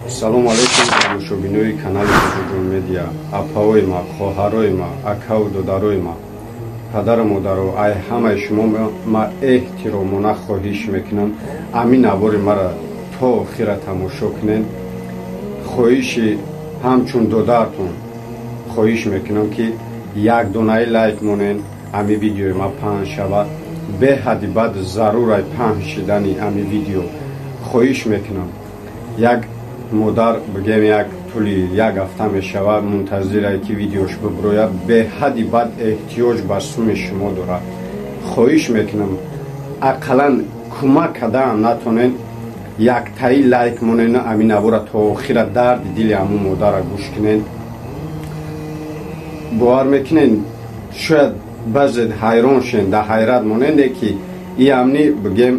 Салом алейкум тамошобинои канали Буҷуҷун медиа. Апаои ма, хоҳарои ма, акаву додарои ма, падару модару, ай ҳамаи шумо ма эҳтиромона хоҳиш мекунам амин навори мара то охира тамошо кунед. Хоҳиши ҳамчун додаратон хоҳиш мекунам ки як донаи лайк монен ами видеои ма паҳн шавад. Беҳади баъд зарур ай паҳн шидани ами видео хоҳиш мекунам. Як модар бигем як тӯли як ҳафта мешавад мунтазирае ки видеош бибирояд. Беҳади баъд эҳтиёҷ ба суми шумо дорад. хоҳиш мекунам ақаллан кӯмак кардаам натонен яктаи лайк монен ами навора то охира дарди дили ҳамун модара гӯш кунен. бовар мекунен шояд баъзе ҳайрон шен да ҳайрат моненде ки и амни бигем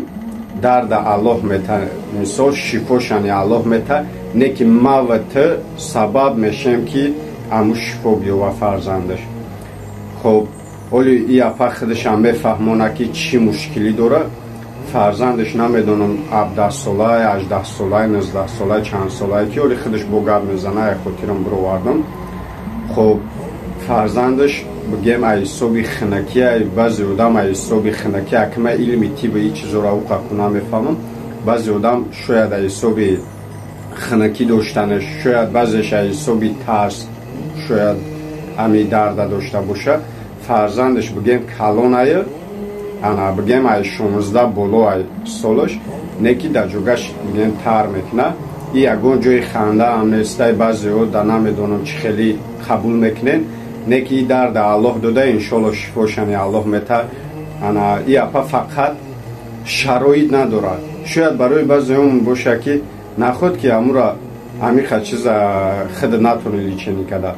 дарда аллоҳ мета мисол шифошани аллоҳ мета не ки ма ва ту сабаб мешем ки аму шифо биёва фарзандаш. хоб оли и апа худашам мефаҳмона ки чӣ мушкилӣ дора. фарзандаш намедонам 17-солаи 18-солаи 19-солаи чанд солаи ки оли худаш бо гап мезана я хотирам бировардам. хоб фарзандаш бигем ай ҳисоби хинакӣ ай баъзе одам ай ҳисоби хинакӣ акма илми тиби и чизора уқаку намефаҳмам. баъзе одам шояд ай ҳисоби хинакӣ доштанаш шояд баъзеш ай ҳисоби тарс шояд ами дарда дошта боша. фарзандаш бигем калон ай ана бигем ай 16 боло ай солаш не ки дар ҷогаш бигем тар мекуна. и ягон ҷои ханда ам нестай баъзе ода намедонам чӣ хеле қабул мекунен не ки и дарда аллоҳ дода иншолло шифошани аллоҳ мета. ана и апа фақат шароит надорад. шояд барои баъзеҳом боша ки наход ки амура амиқа чиза худ натони личени када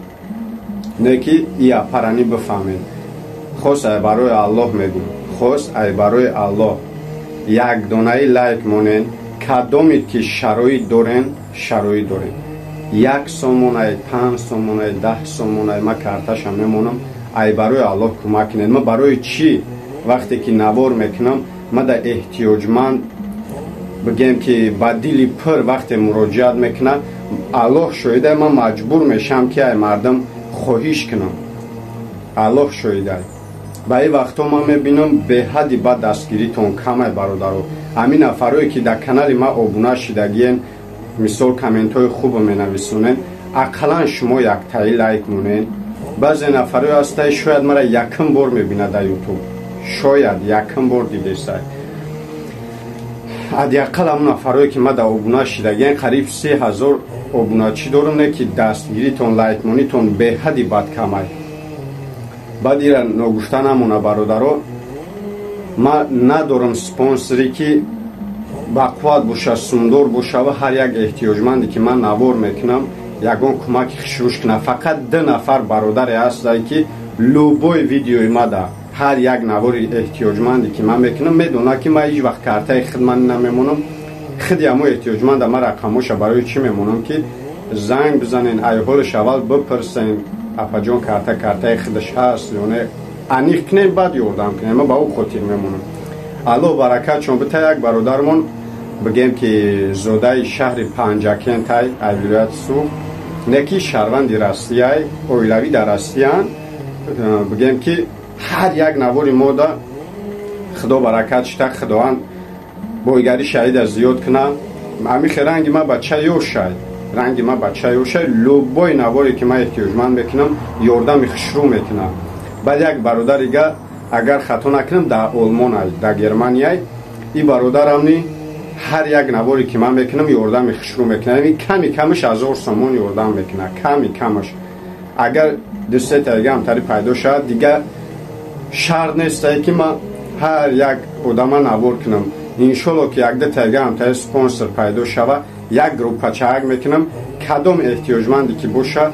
не ки и апарани бифаҳмен. хос ай барои аллоҳ мегӯм хос ай барои аллоҳ як донаи лайк монен кадомит ки шароит дорен шароит дорен. 1 сомон ай 5 сомон ай 10 сомон ай ма карташа мемонам. ай барои аллоҳ кӯмак кунед. ма барои чӣ вақте ки навор мекунам ма да эҳтиёҷманд бигем ки ба дили пир вақте муроҷиат мекунам аллоҳ шоҳида ман маҷбур мешам ки ай мардам хоҳиш кунам. аллоҳ шоҳида ба ин вақтҳо ман мебинам беҳади бад дастгиритон кам ай бародаро. ҳамин нафарое ки дар канали ма обуна шидагиен мисол комментҳои хубо менависонен ақаллан шумо яктаи лайк монен. баъзе нафарое ҳастай шояд мара якум бор мебинад дар ютуб шояд якум бор дидестай. ҳадиаққал ҳамун нафарое ки ма дар обуна шидагиен қариб 3000 обуначӣ дорам не ки дастгиритон лайкмонитон беҳади бад камай. баъд ира ногуфта намона бародаро ма надорам спонсоре ки бақувват боша сумдор боша ва ҳар як эҳтиёҷманде ки ман навор мекунам ягон кӯмаки хушруш кунам. фақат 2 нафар бародаре ҳастае ки лӯбои видеои ма да ҳар як навори эҳтиёҷманде ки ман мекунам медона ки ман ҳеҷ вақт картаи хидмат намемонам. худи ҳамо эҳтиёҷманда ма рақамоша барои чӣ мемонам ки занг бизанен ай ҳолаш аввал бипурсен апаҷон картаи худаш ҳаст ё не аниқ кунем баъд ёрдам кунем. ма ба ӯ хотир мемонам. аллоҳ баракатшон бита як бародармон бигем ки зодаи шаҳри панҷакентай ай вилояти суғ не ки шаҳрванди россияй оилавӣ дар россиян бигем ки ҳар як навори мода худо баракат шида худованд бойгари шаҳида зиёд кунад. амихе ранги ма бача ёшай ранги ма бача ёшай лӯбои наворе ки ма эҳтиёҷманд мекунам ёрдами хушрӯ мекунам. баъд як бародарига агар хато накунам дар олмонай дар германияй и бародарамни ҳар як наворе ки ман мекунам ёрдами хушрӯ мекунам. ками камаш 1000 сомон ёрдам мекунад ками камаш. агар дӯстетаига ҳамтари пайдо шавад дига шарт нестае ки ман ҳар як одама навор кунам. иншолло ки як дӯтаига ҳамтари спонсор пайдо шава як группача як мекунам кадом эҳтиёҷманде ки боша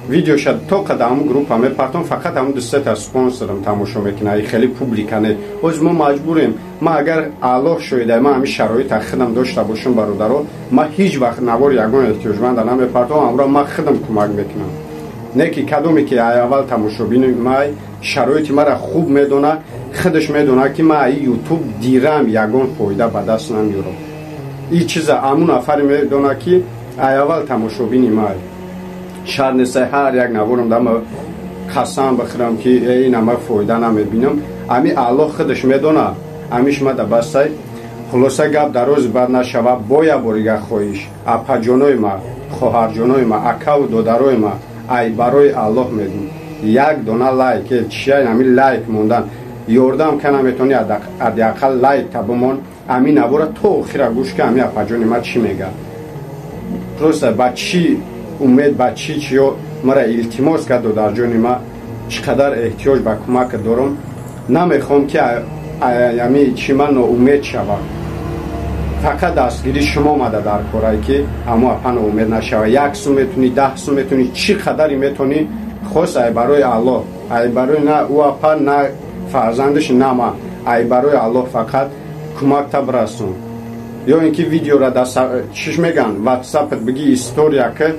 видеоша то қадар ҳамун группа мепартам фақат ҳамун дӯстета спонсорам тамошо мекунад. и хеле публика не оз мо маҷбурем. ма агар аллоҳ шоҳида ман ҳамин шароита худам дошта бошам бародаро ма ҳеҷ вақт навори ягон эҳтиёҷманда намепартам. амро ма худам кӯмак мекунам не ки кадоме ки ай аввал тамошобини май шароити мара хуб медона худаш медона ки ма ай ютуб дирам ягон фоида ба даст намеёрам. این چیزا همون نفر میدونه که اول تماشابین مای شاید نسای هر یک نورم دم خستم بخورم که این همه فایده نمیبینم امی الله خودش میدونه امیش ما دبسته خلاصه گپ در روز بعد نشوه باید بریگه خواهیش اپا جانوی ما خواهر جانوی ما اکا و دادروی ما ای برای الله میدون یک دونه لایک چیه امی لایک موندن یوردم که نمیتونی حداقل لایک تا بمون امی نبوره تو خیره گوش که امی اپا جانی ما چی میگه درسته با چی امید با چی مرا التماس کرد در جانی ما چقدر احتیاج به کمک دارم نمیخوام که یعنی چی من امید شوم فقط دستگیری شما ماده در کاری که اما اپن امید نشوه یک سو میتونی 10 سو میتونی چی قدری میتونی خوش ای برای الله ای برای نه او اپن نه فرزندش نه ما ای برای الله فقط کمک تا برسون یا اینکه ویدیو را دست چیش میگن واتساپ بگی استوریا که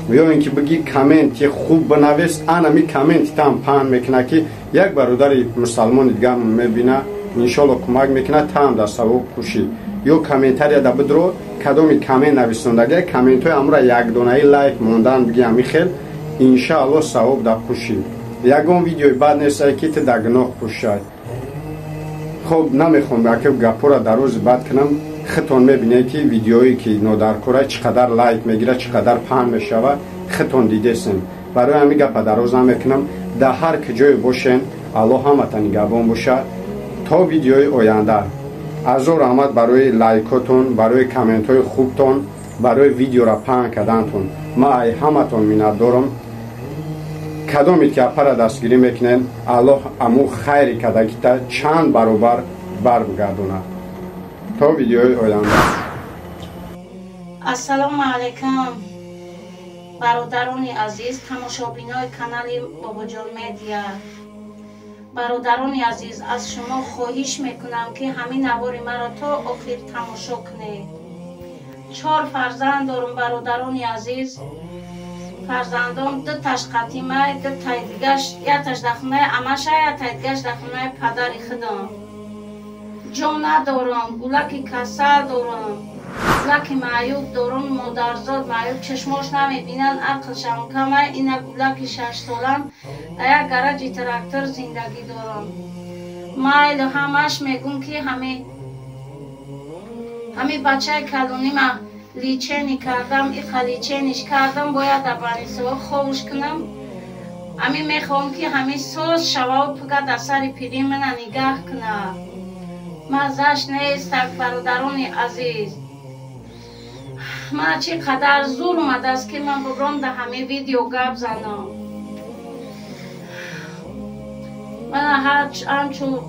یا اینکه بگی کامنت خوب بنویس انمی کامنت تام پان میکنه که یک برادر مسلمان دیگه میبینه انشالله کمک میکنه تام در ثواب کشی یا کامنتاری دا بدرو کدومی کامنت نویسندگی کامنت های امر یک دونه لایک موندن بگی امی خیل انشالله ثواب دا کشی یگون ویدیوی بعد نیست که تا گناه کشید خب نمیخوام که گپورا در روز بعد کنم خطون میبینه که ویدیویی که نودرکوره چقدر لایک میگیره چقدر پان میشوه خطون دیده سن برای همین گپ در روز نمیکنم در هر کجای باشین الله همتون نگهبان باشه تا ویدیوی آینده از رحمت برای لایکاتون برای کامنت های خوبتون برای ویدیو را پان کردنتون ما ای همتون منت دارم کدومی که پر دستگیری میکنین الله امو خیری کده که چند برابر برگردونه تا ویدیوی آینده السلام علیکم برادران عزیز تماشابینای کانال بابا جان میدیا برادران عزیز از شما خواهش میکنم که همین نوار مرا تا آخر تماشا کنید 4 فرزند دارم برادران عزیز فرزندان 2 تاش قطیمه 2 تای دیگش یک تاش دخونه امشه یک تای دیگش دخونه پدر خودم جان ندارم گولک کسل دارم گولک معیوب دارم مادرزاد معیوب چشماش نمیبینن عقلشم کمه این گولک 6 سالم در یک گرج تراکتور زندگی دارم مایل همش میگم که همه بچه کلونی ما لیچینی کردم ای خلیچینیش کردم باید دبانی سوا خوش کنم امی میخوام که همه سوز شوا و پگه در سر پیری من نگاه کنم مزش نیست برادران عزیز من چقدر زور اومده است که من ببرم در همه ویدیو گپ زنم من همچون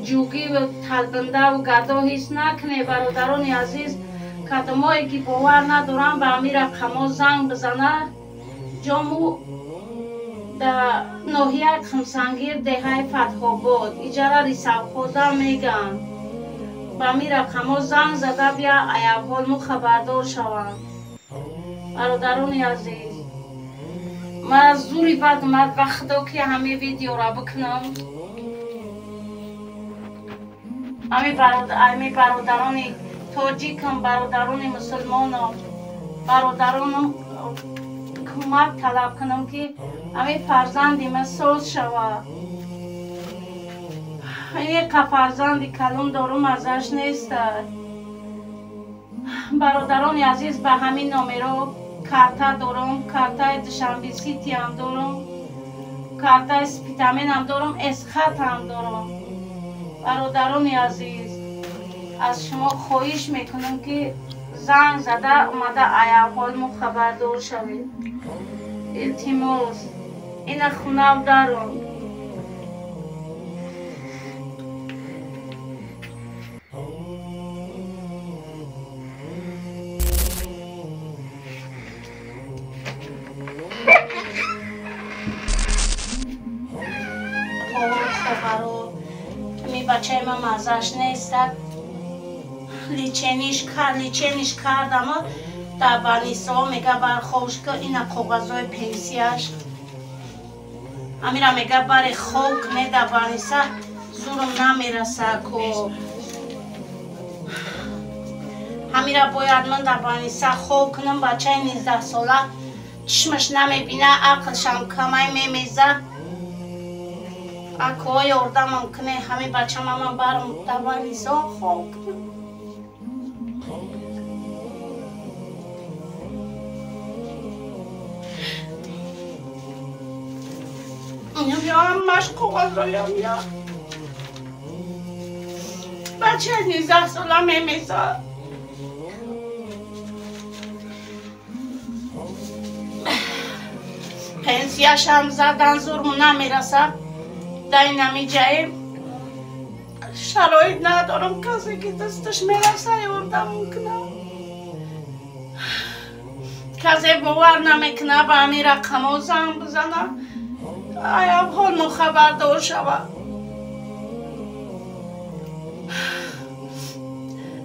جوگی و تلبنده و گدا حس نکنه برادران عزیز کدامایی که باور ندارم به امیر کما زنگ بزنه جامو در ناحیه خمسنگیر دهه فتح‌آباد اجاره ریسب خوده میگن به امیر کما زنگ زده بیا ایوال مو خبردار شوم برادران عزیز من از زوری بد اومد به خدا که همه ویدیو را بکنم همه برادران تاجیکم برادران مسلمان برادران کمک طلب کنم که همه فرزندی من سوز شود یک فرزندی کلون دارم ازش نیست برادران عزیز به همین نامرو کارتا دارم کارتا دوشنبه سیتی هم دارم کارتا اسپیتامین هم دارم اسخط هم دارم برادران عزیز از شما خواهش میکنم که زنگ زده اومده ایوال مو خبردار شوید التماس این خونه دارم می بچه من مزش نیست لیچینیش کردم در بانیسا میگه برخوش که این کاغذهای پنسیش امیره میگه بر خوک نه در بانیسا زورم نمیرسه که ҳамира бояд ман дар больница хоб кунам. Бачаи 19 сола чишмаш намебина, ақлшам камай мемеза. Акоҳо ёрдамам кune, ҳами бачама ман барам дар больница хоб кунам. Машқ қоғозроям я бачаи 19 сола мемеза. пенсияшам задан зурму намераса. дар ин ҳами ҷаи шароит надорам, касе ки дасташ мераса ёрдамам кунам. касе бовар намекуна ба ҳамин рақамо занг бизана, ай ҳолмо хабардор шава.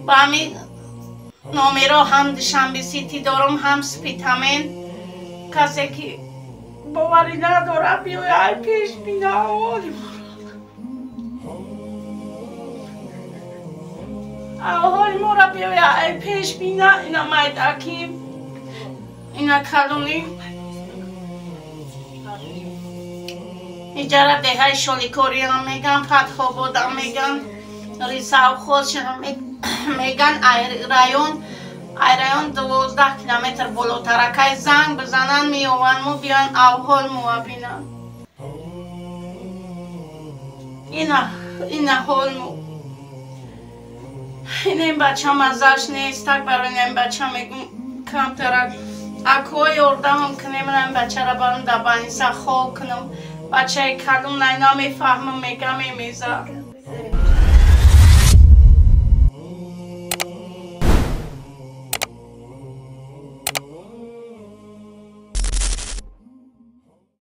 ба ҳамин номеро ҳам душанбе сити дорам, ҳам спитамен. касе ки боварӣ надора биёя, ай пеш бина ҳоли ҳоли моро биёя, ай пеш бина. ина майдаким, ина калуни иҷара деҳаи шоликориам меган, фатҳободам меган, рисавхозшам меган, айрайон 12 километр болотаракай занг бизанан меёванму биён авҳол муабинан. ина ҳолму ин бача мазаш нест. так барои ин бача мегум камтарак акоҳо ёрдамам кунем, ин бачаро барам дар больница хоб кунам. бачаи калун най намефаҳмам, мега мемеза.